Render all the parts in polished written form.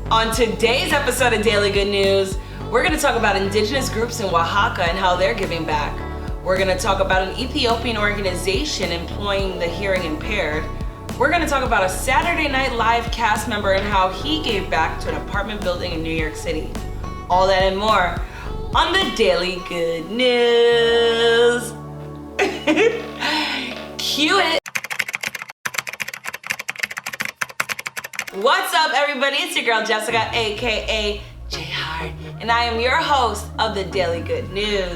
On today's episode of Daily Good News, we're going to talk about Indigenous groups in Oaxaca and how they're giving back. We're going to talk about an Ethiopian organization employing the hearing impaired. We're going to talk about a Saturday Night Live cast member and how he gave back to an apartment building in New York City. All that and more on the Daily Good News. Cue it. What's up, everybody? It's your girl Jessica, aka J Hart, and I am your host of the Daily Good News.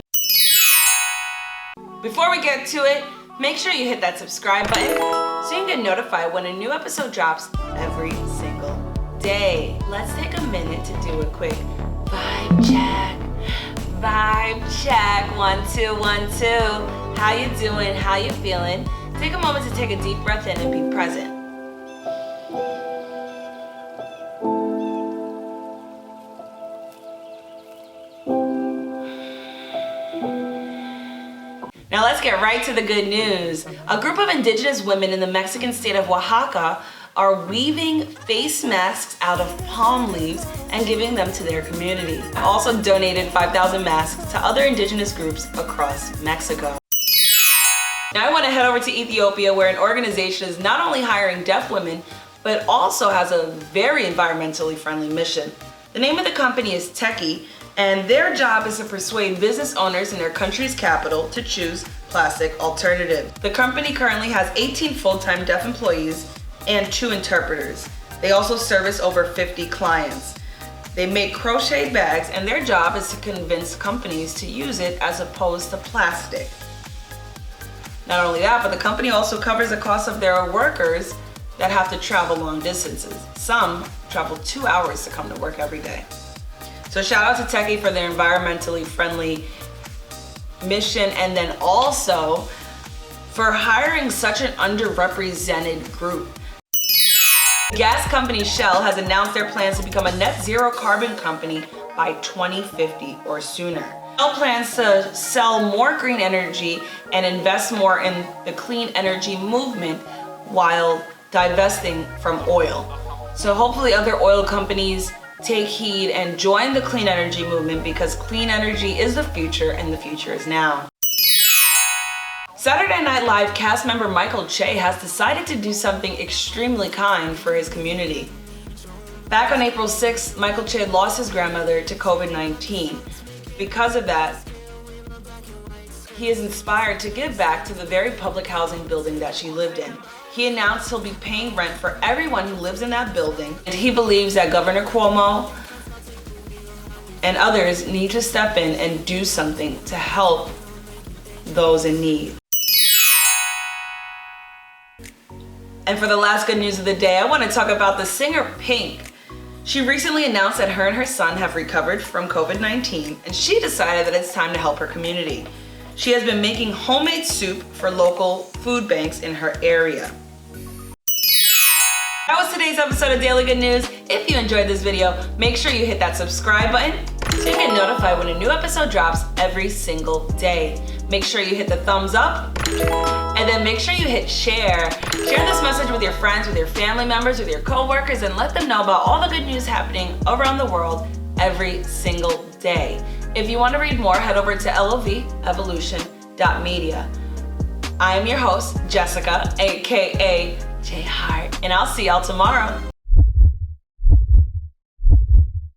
Before we get to it, make sure you hit that subscribe button so you can get notified when a new episode drops every single day. Let's take a minute to do a quick vibe check. Vibe check. 1, 2, 1, 2. How you doing? How you feeling? Take a moment to take a deep breath in and be present. Now let's get right to the good news. A group of indigenous women in the Mexican state of Oaxaca are weaving face masks out of palm leaves and giving them to their community. Also donated 5,000 masks to other indigenous groups across Mexico. Now I want to head over to Ethiopia, where an organization is not only hiring deaf women, but also has a very environmentally friendly mission. The name of the company is LAKEY, and their job is to persuade business owners in their country's capital to choose plastic alternatives. The company currently has 18 full-time deaf employees and 2 interpreters. They also service over 50 clients. They make crochet bags, and their job is to convince companies to use it as opposed to plastic. Not only that, but the company also covers the cost of their workers that have to travel long distances. Some travel 2 hours to come to work every day. So shout out to LAKEY for their environmentally friendly mission, and then also for hiring such an underrepresented group. Gas company Shell has announced their plans to become a net zero carbon company by 2050 or sooner. Shell plans to sell more green energy and invest more in the clean energy movement while divesting from oil. So hopefully other oil companies take heed and join the clean energy movement, because clean energy is the future and the future is now. Saturday Night Live cast member Michael Che has decided to do something extremely kind for his community. Back on April 6th, Michael Che lost his grandmother to COVID-19. Because of that, he is inspired to give back to the very public housing building that she lived in. He announced he'll be paying rent for everyone who lives in that building, and he believes that Governor Cuomo and others need to step in and do something to help those in need. And for the last good news of the day, I want to talk about the singer Pink. She recently announced that her and her son have recovered from COVID-19, and she decided that it's time to help her community. She has been making homemade soup for local food banks in her area. That was today's episode of Daily Good News. If you enjoyed this video, make sure you hit that subscribe button so you get notified when a new episode drops every single day. Make sure you hit the thumbs up, and then make sure you hit share. Share this message with your friends, with your family members, with your coworkers, and let them know about all the good news happening around the world every single day. If you want to read more, head over to LovEvolution.media. I am your host, Jessica, aka J Hart, and I'll see y'all tomorrow.